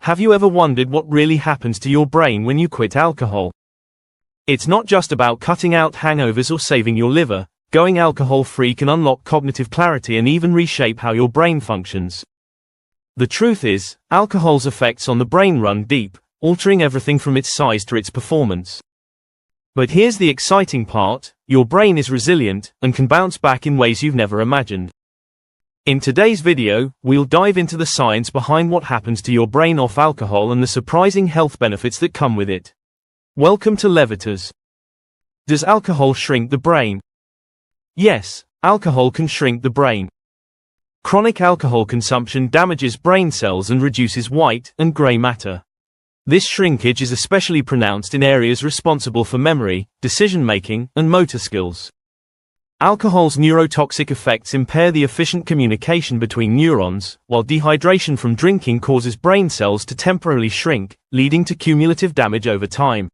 Have you ever wondered what really happens to your brain when you quit alcohol? It's not just about cutting out hangovers or saving your liver. Going alcohol-free can unlock cognitive clarity and even reshape how your brain functions. The truth is, alcohol's effects on the brain run deep, altering everything from its size to its performance. But here's the exciting part: your brain is resilient and can bounce back in ways you've never imagined. In today's video, we'll dive into the science behind what happens to your brain off alcohol and the surprising health benefits that come with it. Welcome to Levitas. Does alcohol shrink the brain? Yes, alcohol can shrink the brain. Chronic alcohol consumption damages brain cells and reduces white and gray matter. This shrinkage is especially pronounced in areas responsible for memory, decision-making, and motor skills. Alcohol's neurotoxic effects impair the efficient communication between neurons, while dehydration from drinking causes brain cells to temporarily shrink, leading to cumulative damage over time.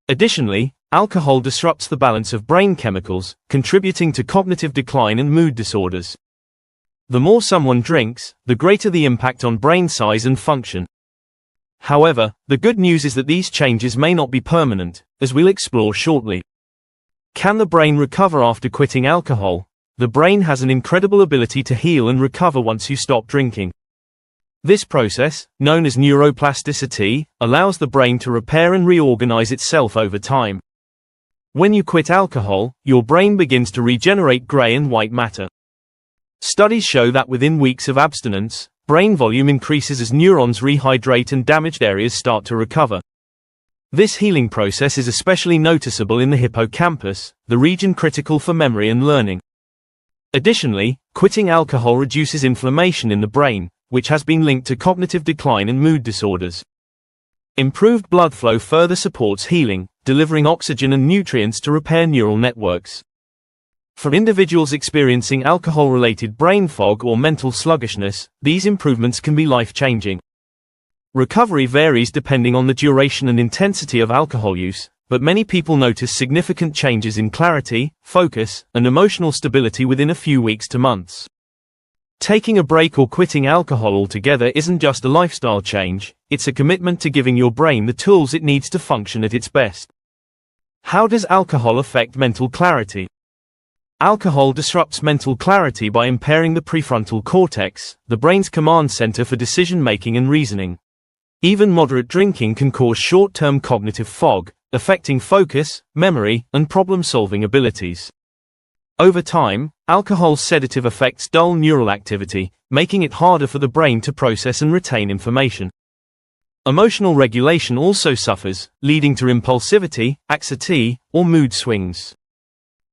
Additionally, alcohol disrupts the balance of brain chemicals, contributing to cognitive decline and mood disorders. The more someone drinks, the greater the impact on brain size and function. However, the good news is that these changes may not be permanent, as we'll explore shortly. Can the brain recover after quitting alcohol? The brain has an incredible ability to heal and recover once you stop drinking. This process, known as neuroplasticity, allows the brain to repair and reorganize itself over time. When you quit alcohol, your brain begins to regenerate gray and white matter. Studies show that within weeks of abstinence, brain volume increases as neurons rehydrate and damaged areas start to recover. This healing process is especially noticeable in the hippocampus, the region critical for memory and learning. Additionally, quitting alcohol reduces inflammation in the brain, which has been linked to cognitive decline and mood disorders. Improved blood flow further supports healing, delivering oxygen and nutrients to repair neural networks. For individuals experiencing alcohol-related brain fog or mental sluggishness, these improvements can be life-changing. Recovery varies depending on the duration and intensity of alcohol use, but many people notice significant changes in clarity, focus, and emotional stability within a few weeks to months. Taking a break or quitting alcohol altogether isn't just a lifestyle change, it's a commitment to giving your brain the tools it needs to function at its best. How does alcohol affect mental clarity? Alcohol disrupts mental clarity by impairing the prefrontal cortex, the brain's command center for decision-making and reasoning. Even moderate drinking can cause short-term cognitive fog, affecting focus, memory, and problem-solving abilities. Over time, alcohol's sedative effects dull neural activity, making it harder for the brain to process and retain information. Emotional regulation also suffers, leading to impulsivity, anxiety, or mood swings.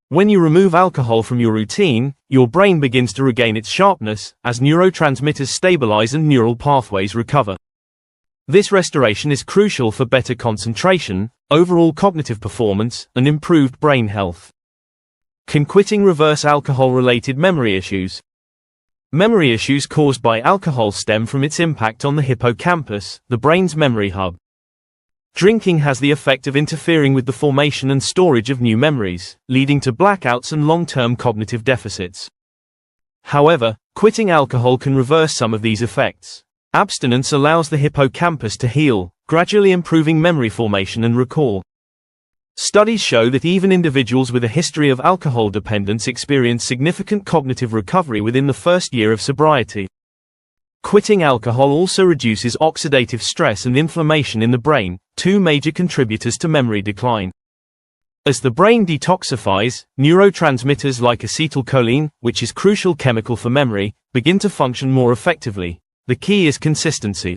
When you remove alcohol from your routine, your brain begins to regain its sharpness, as neurotransmitters stabilize and neural pathways recover. This restoration is crucial for better concentration, overall cognitive performance, and improved brain health. Can quitting reverse alcohol-related memory issues? Memory issues caused by alcohol stem from its impact on the hippocampus, the brain's memory hub. Drinking has the effect of interfering with the formation and storage of new memories, leading to blackouts and long-term cognitive deficits. However, quitting alcohol can reverse some of these effects. Abstinence allows the hippocampus to heal, gradually improving memory formation and recall. Studies show that even individuals with a history of alcohol dependence experience significant cognitive recovery within the first year of sobriety. Quitting alcohol also reduces oxidative stress and inflammation in the brain, two major contributors to memory decline. As the brain detoxifies, neurotransmitters like acetylcholine, which is a crucial chemical for memory, begin to function more effectively. The key is consistency.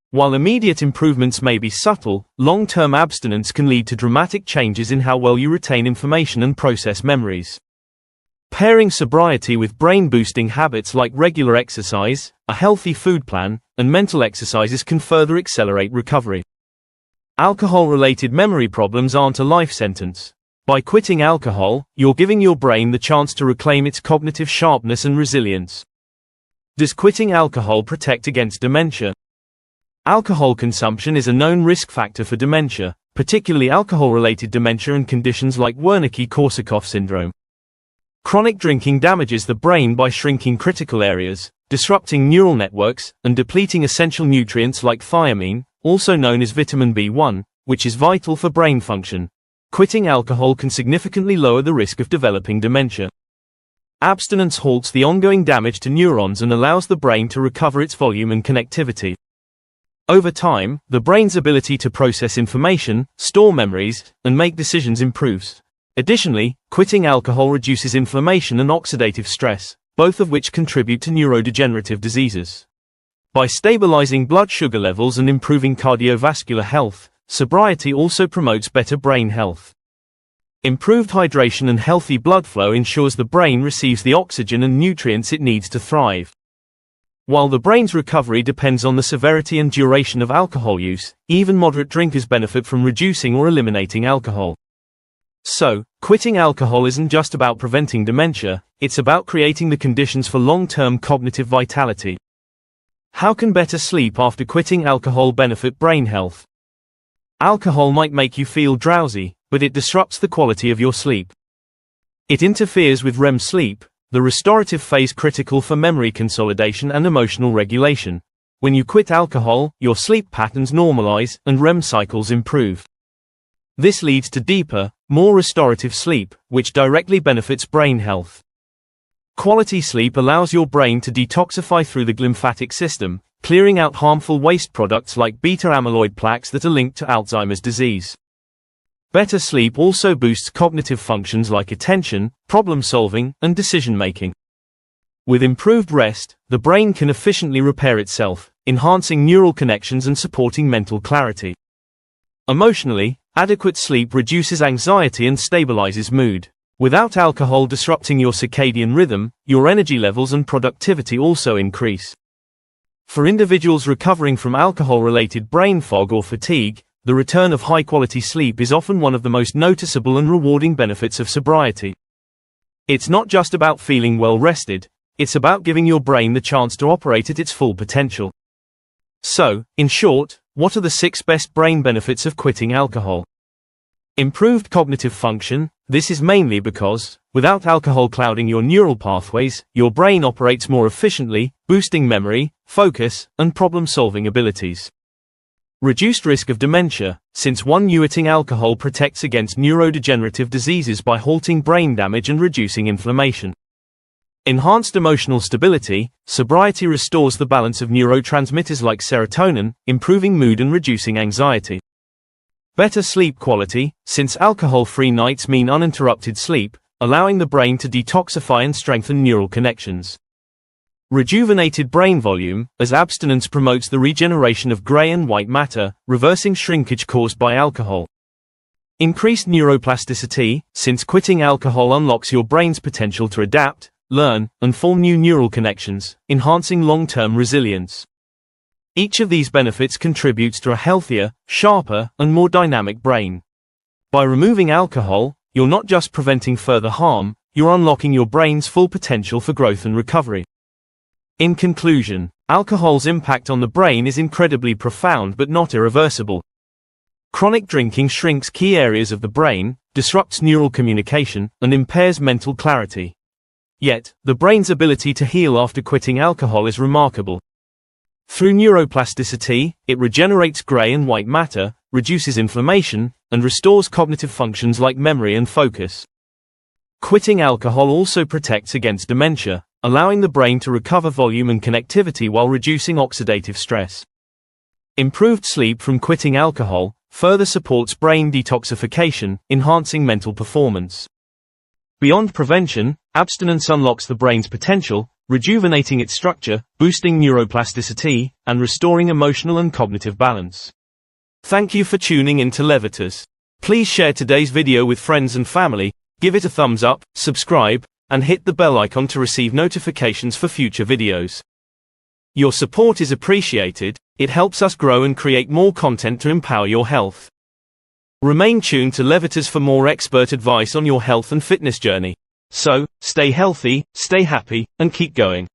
While immediate improvements may be subtle, long-term abstinence can lead to dramatic changes in how well you retain information and process memories. Pairing sobriety with brain-boosting habits like regular exercise, a healthy food plan, and mental exercises can further accelerate recovery. Alcohol-related memory problems aren't a life sentence. By quitting alcohol, you're giving your brain the chance to reclaim its cognitive sharpness and resilience. Does quitting alcohol protect against dementia? Alcohol consumption is a known risk factor for dementia, particularly alcohol-related dementia and conditions like Wernicke-Korsakoff syndrome. Chronic drinking damages the brain by shrinking critical areas, disrupting neural networks, and depleting essential nutrients like thiamine, also known as vitamin B1, which is vital for brain function. Quitting alcohol can significantly lower the risk of developing dementia. Abstinence halts the ongoing damage to neurons and allows the brain to recover its volume and connectivity. Over time, the brain's ability to process information, store memories, and make decisions improves. Additionally, quitting alcohol reduces inflammation and oxidative stress, both of which contribute to neurodegenerative diseases. By stabilizing blood sugar levels and improving cardiovascular health, sobriety also promotes better brain health. Improved hydration and healthy blood flow ensures the brain receives the oxygen and nutrients it needs to thrive. While the brain's recovery depends on the severity and duration of alcohol use, even moderate drinkers benefit from reducing or eliminating alcohol. So, quitting alcohol isn't just about preventing dementia, it's about creating the conditions for long-term cognitive vitality. How can better sleep after quitting alcohol benefit brain health? Alcohol might make you feel drowsy, but it disrupts the quality of your sleep. It interferes with REM sleep, the restorative phase critical for memory consolidation and emotional regulation. When you quit alcohol, your sleep patterns normalize and REM cycles improve. This leads to deeper, more restorative sleep, which directly benefits brain health. Quality sleep allows your brain to detoxify through the lymphatic system, clearing out harmful waste products like beta-amyloid plaques that are linked to Alzheimer's disease. Better sleep also boosts cognitive functions like attention, problem-solving, and decision-making. With improved rest, the brain can efficiently repair itself, enhancing neural connections and supporting mental clarity. Emotionally, adequate sleep reduces anxiety and stabilizes mood. Without alcohol disrupting your circadian rhythm, your energy levels and productivity also increase. For individuals recovering from alcohol-related brain fog or fatigue, the return of high-quality sleep is often one of the most noticeable and rewarding benefits of sobriety. It's not just about feeling well-rested, it's about giving your brain the chance to operate at its full potential. So, in short, what are the 6 best brain benefits of quitting alcohol? Improved cognitive function. This is mainly because, without alcohol clouding your neural pathways, your brain operates more efficiently, boosting memory, focus, and problem-solving abilities. Reduced risk of dementia, since quitting alcohol protects against neurodegenerative diseases by halting brain damage and reducing inflammation. Enhanced emotional stability. Sobriety restores the balance of neurotransmitters like serotonin, improving mood and reducing anxiety. Better sleep quality, since alcohol-free nights mean uninterrupted sleep, allowing the brain to detoxify and strengthen neural connections. Rejuvenated brain volume, as abstinence promotes the regeneration of gray and white matter, reversing shrinkage caused by alcohol. Increased neuroplasticity, since quitting alcohol unlocks your brain's potential to adapt, learn, and form new neural connections, enhancing long-term resilience. Each of these benefits contributes to a healthier, sharper, and more dynamic brain. By removing alcohol, you're not just preventing further harm, you're unlocking your brain's full potential for growth and recovery. In conclusion, alcohol's impact on the brain is incredibly profound but not irreversible. Chronic drinking shrinks key areas of the brain, disrupts neural communication, and impairs mental clarity. Yet, the brain's ability to heal after quitting alcohol is remarkable. Through neuroplasticity, it regenerates gray and white matter, reduces inflammation, and restores cognitive functions like memory and focus. Quitting alcohol also protects against dementia, allowing the brain to recover volume and connectivity while reducing oxidative stress. Improved sleep from quitting alcohol further supports brain detoxification, enhancing mental performance. Beyond prevention, abstinence unlocks the brain's potential, rejuvenating its structure, boosting neuroplasticity, and restoring emotional and cognitive balance. Thank you for tuning in to Levitas. Please share today's video with friends and family, give it a thumbs up, subscribe, and hit the bell icon to receive notifications for future videos. Your support is appreciated, it helps us grow and create more content to empower your health. Remain tuned to Levitas for more expert advice on your health and fitness journey. So, stay healthy, stay happy, and keep going.